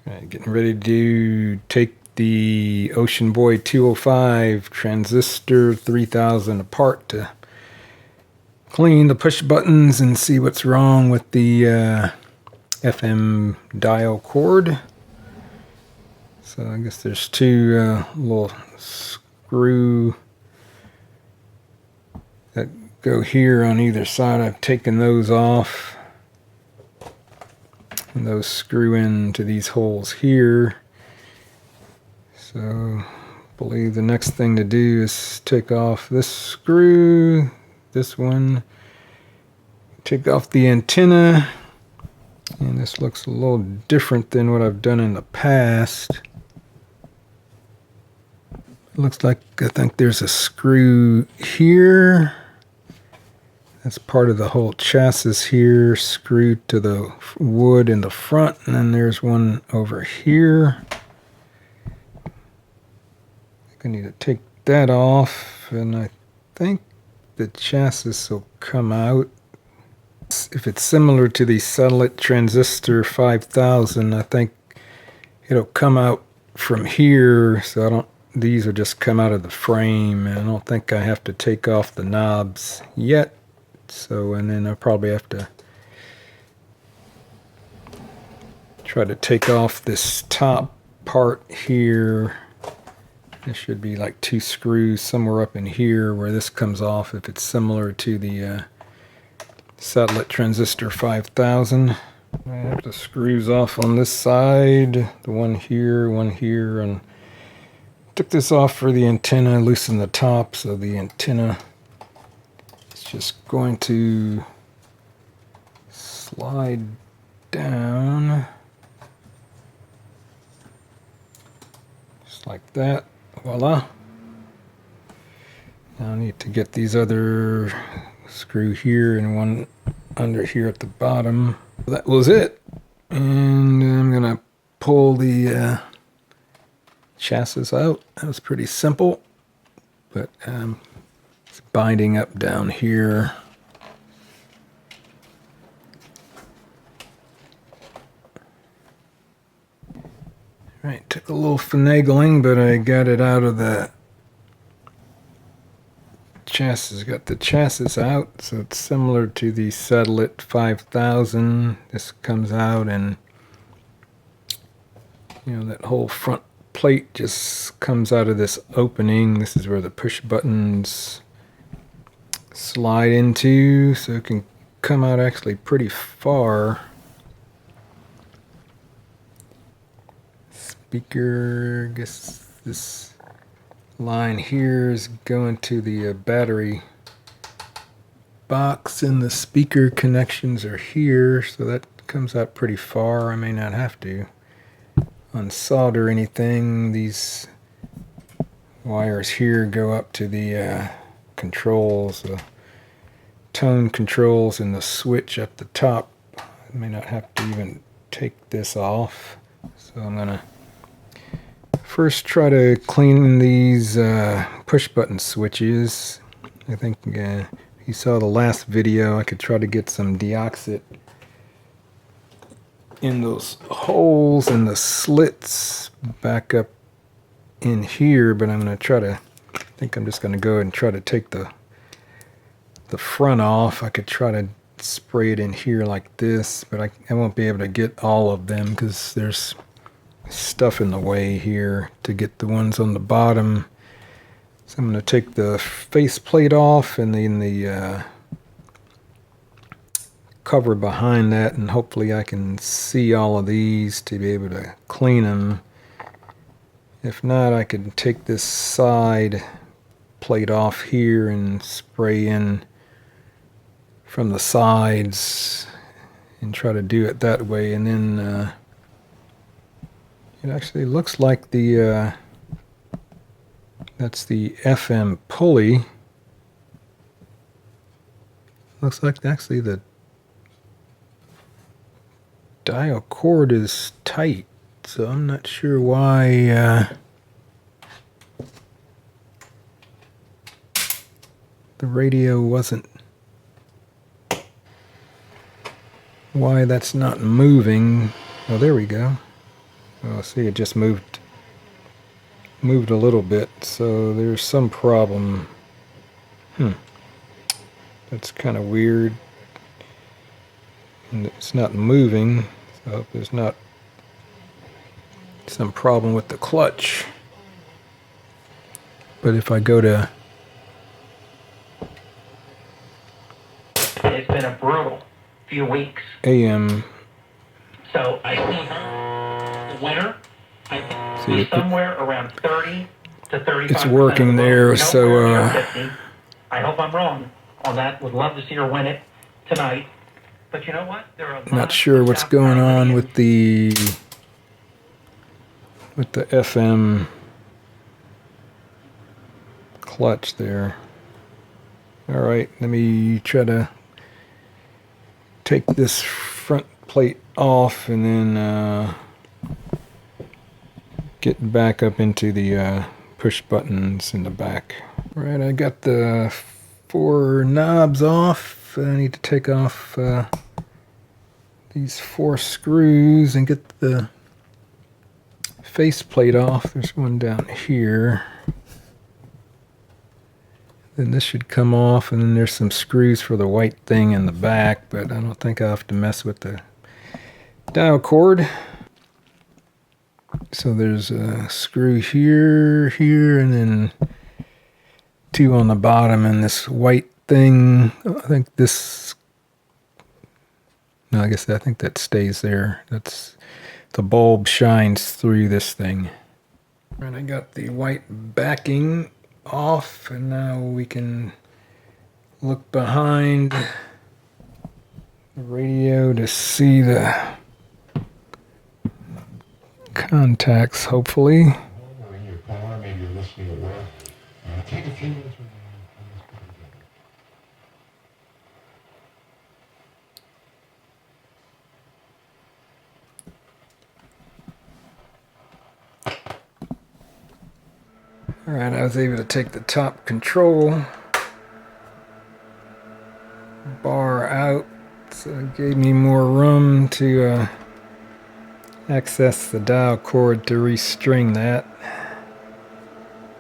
Right, getting ready to take the Ocean Boy 205 transistor 3000 apart to clean the push buttons and see what's wrong with the FM dial cord. So I guess there's two little screw that go here on either side. I've taken those off. And those screw into these holes here. So I believe the next thing to do is take off this screw, this one, take off the antenna, and this looks a little different than what I've done in the past. It looks like I think there's a screw here. That's part of the whole chassis here, screwed to the wood in the front, and then there's one over here. I need to take that off, and I think the chassis will come out. If it's similar to the satellite transistor 5000, I think it'll come out from here, so these will just come out of the frame, and I don't think I have to take off the knobs yet. So, and then I'll probably have to try to take off this top part here. There should be like two screws somewhere up in here where this comes off if it's similar to the satellite transistor 5000. I have the screws off on this side, the one here, and took this off for the antenna, loosened the top so the antenna just going to slide down just like that. Voila. Now I need to get these other screw here and one under here at the bottom. That was it. And I'm gonna pull the chassis out. That was pretty simple, but it's binding up down here. Right, took a little finagling, but I got it out of the chassis. Got the chassis out, so it's similar to the satellite 5000. This comes out, and you know that whole front plate just comes out of this opening. This is where the push buttons slide into, so it can come out actually pretty far. Speaker, I guess this line here is going to the battery box, and the speaker connections are here, so that comes out pretty far. I may not have to unsolder anything. These wires here go up to the controls, the tone controls, and the switch at the top. I may not have to even take this off, so I'm gonna first try to clean these push button switches. I think you saw the last video, I could try to get some deoxit in those holes and the slits back up in here, but I'm going to try to, I think I'm just going to go ahead and try to take the front off. I could try to spray it in here like this, but I won't be able to get all of them because there's stuff in the way here to get the ones on the bottom. So I'm going to take the faceplate off and then the cover behind that, and hopefully I can see all of these to be able to clean them. If not, I could take this side plate off here and spray in from the sides and try to do it that way. And then it actually looks like the that's the FM pulley. Looks like actually the dial cord is tight, so I'm not sure why the radio wasn't, why that's not moving. Oh, there we go. Oh, see, it just moved a little bit, so there's some problem. That's kind of weird. And it's not moving, so there's not some problem with the clutch. But if I go to... It's been a brutal few weeks. AM. So I think the winter, I think somewhere around 30 to 35%. It's working there, so I hope I'm wrong on that. Would love to see her win it tonight. But you know what? There are not sure what's going on with the FM clutch there. All right, let me try to take this front plate off and then get back up into the push buttons in the back. All right, I got the 4 knobs off. I need to take off these 4 screws and get the faceplate off. There's one down here. Then this should come off, and then there's some screws for the white thing in the back, but I don't think I'll have to mess with the dial cord. So there's a screw here, and then 2 on the bottom, and this white thing, I think this, no, I think that stays there. That's, the bulb shines through this thing. And I got the white backing off, and now we can look behind the radio to see the contacts, hopefully. Alright, I was able to take the top control bar out, so it gave me more room to access the dial cord to restring that.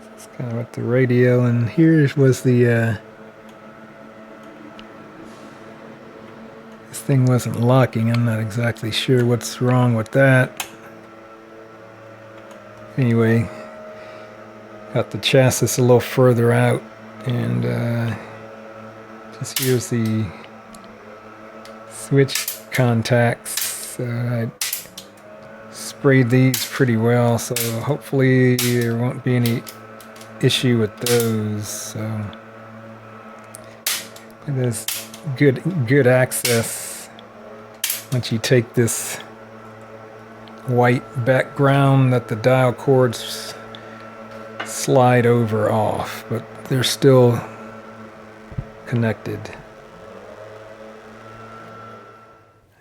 That's kind of what the radio, and here was the this thing wasn't locking. I'm not exactly sure what's wrong with that. Anyway, got the chassis a little further out, and just here's the switch contacts. I sprayed these pretty well, so hopefully there won't be any issue with those. So there's good access once you take this white background that the dial cords slide over off, but they're still connected.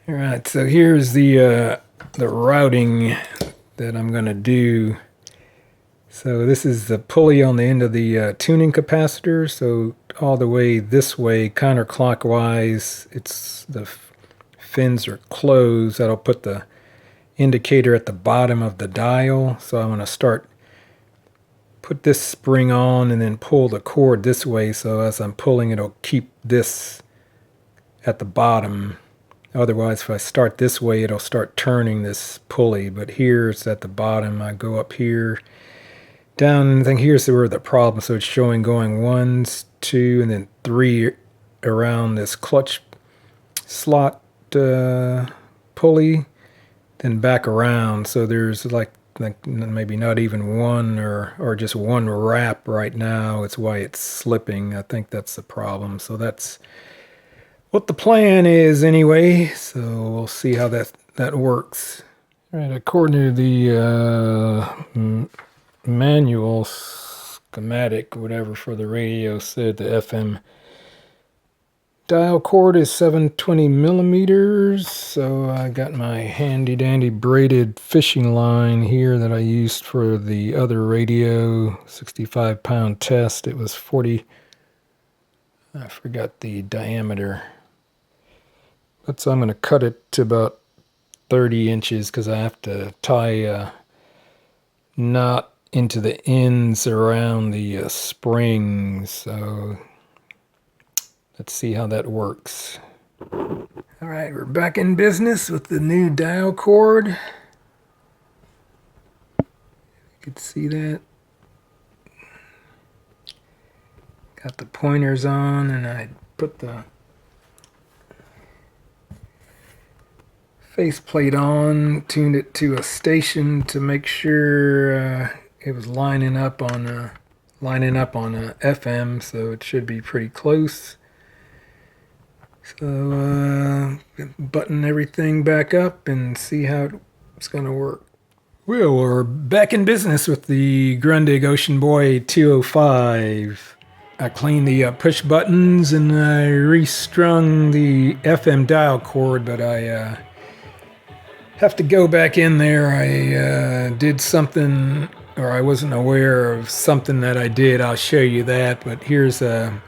All right, so here's the routing that I'm going to do. So this is the pulley on the end of the tuning capacitor. So all the way this way, counterclockwise, it's the fins are closed. That'll put the indicator at the bottom of the dial. So I'm going to put this spring on and then pull the cord this way. So as I'm pulling, it'll keep this at the bottom. Otherwise, if I start this way, it'll start turning this pulley. But here it's at the bottom. I go up here, down, I think here's where the problem. So it's showing going 1, 2, and then 3 around this clutch slot pulley, then back around. So there's like maybe not even one or just one wrap right now. It's why it's slipping. I think that's the problem. So that's what the plan is anyway. So we'll see how that works. All right, according to the manual schematic, whatever, for the radio, said the FM dial cord is 720 millimeters. So I got my handy dandy braided fishing line here that I used for the other radio 65-pound test. It was 40, I forgot the diameter. But so I'm going to cut it to about 30 inches because I have to tie a knot into the ends around the springs. So let's see how that works. All right, we're back in business with the new dial cord. You can see that. Got the pointers on, and I put the faceplate on, tuned it to a station to make sure it was lining up on a FM, so it should be pretty close. So button everything back up and see how it's going to work. Well, we're back in business with the Grundig Ocean Boy 205. I cleaned the push buttons and I restrung the FM dial cord, but I have to go back in there. I did something, or I wasn't aware of something that I did. I'll show you that, but here's a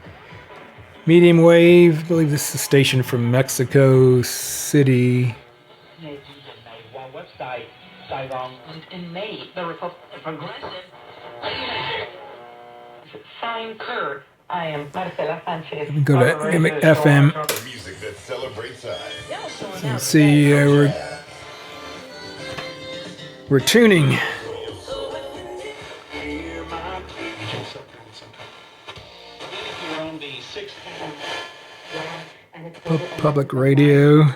medium wave. I believe this is a station from Mexico City. In May, the progressive fine curve. I am Marcela Sanchez. Go to FM. Music that celebrates So see, we're tuning. Public radio.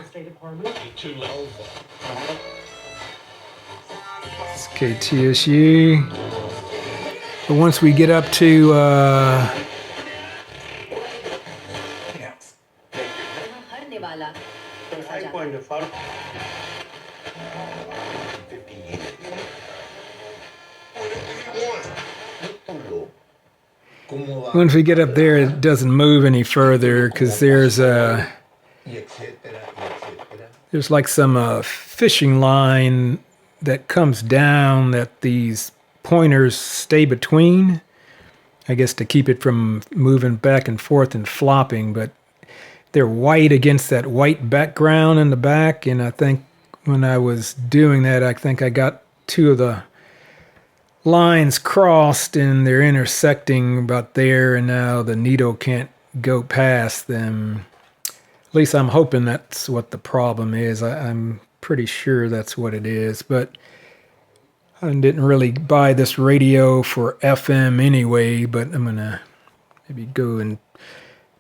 It's KTSU. But once we get up to once we get up there, it doesn't move any further because there's like some fishing line that comes down that these pointers stay between, I guess, to keep it from moving back and forth and flopping, but they're white against that white background in the back, and I think when I was doing that, I think I got two of the lines crossed and they're intersecting about there, and now the needle can't go past them. At least I'm hoping that's what the problem is. I'm pretty sure that's what it is, but I didn't really buy this radio for FM anyway, but I'm gonna maybe go and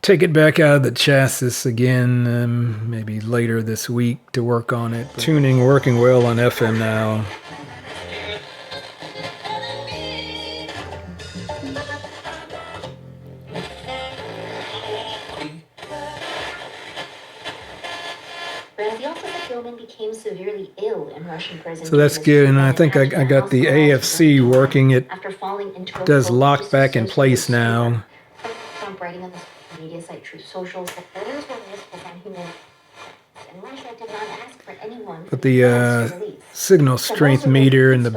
take it back out of the chassis again, maybe later this week to work on it. Tuning working well on FM now. Became severely ill in Russian prison. So that's good, and I think I got the AFC working. It does lock back in place now. From writing on the media site Truth Social, photos were visible on human, and Russia did not ask for anyone. But the signal strength meter and the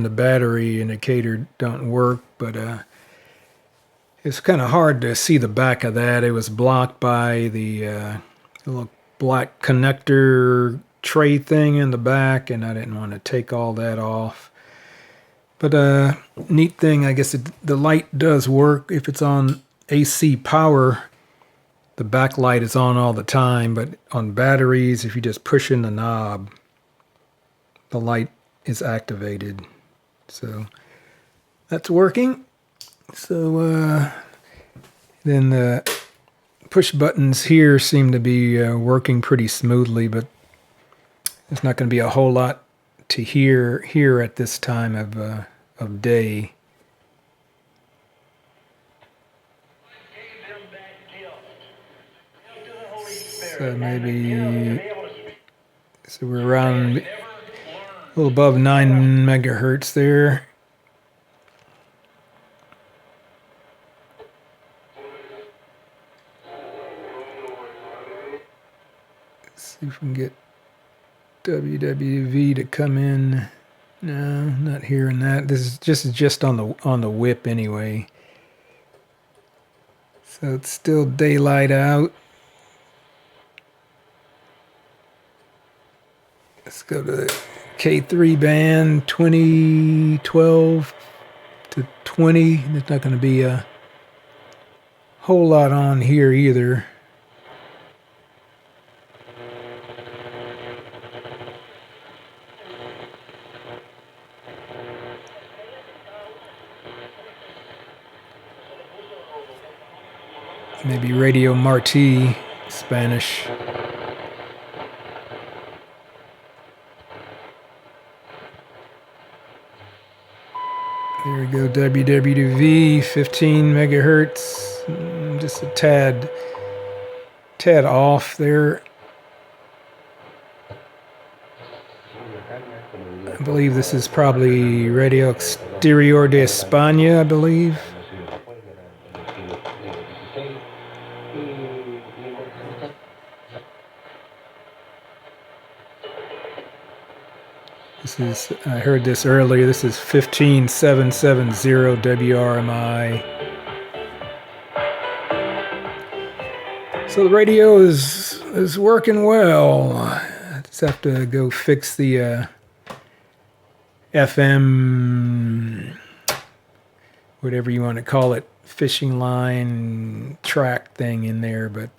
battery indicator don't work. But it's kind of hard to see the back of that. It was blocked by the little black connector tray thing in the back, and I didn't want to take all that off. But neat thing, I guess the light does work. If it's on AC power, the backlight is on all the time, but on batteries, if you just push in the knob, the light is activated. So that's working. So then the push buttons here seem to be working pretty smoothly, but there's not going to be a whole lot to hear at this time of day. So so we're around a little above 9 megahertz there. See if we can get WWV to come in. No, not hearing that. This is just on the whip anyway. So it's still daylight out. Let's go to the K3 band, 2012 to 20. There's not going to be a whole lot on here either. Maybe Radio Marti, Spanish. There we go, WWV, 15 megahertz, just a tad off there. I believe this is probably Radio Exterior de España, I believe. This is, I heard this earlier, this is 15770 WRMI. So the radio is working well. I just have to go fix the FM, whatever you want to call it, fishing line track thing in there, but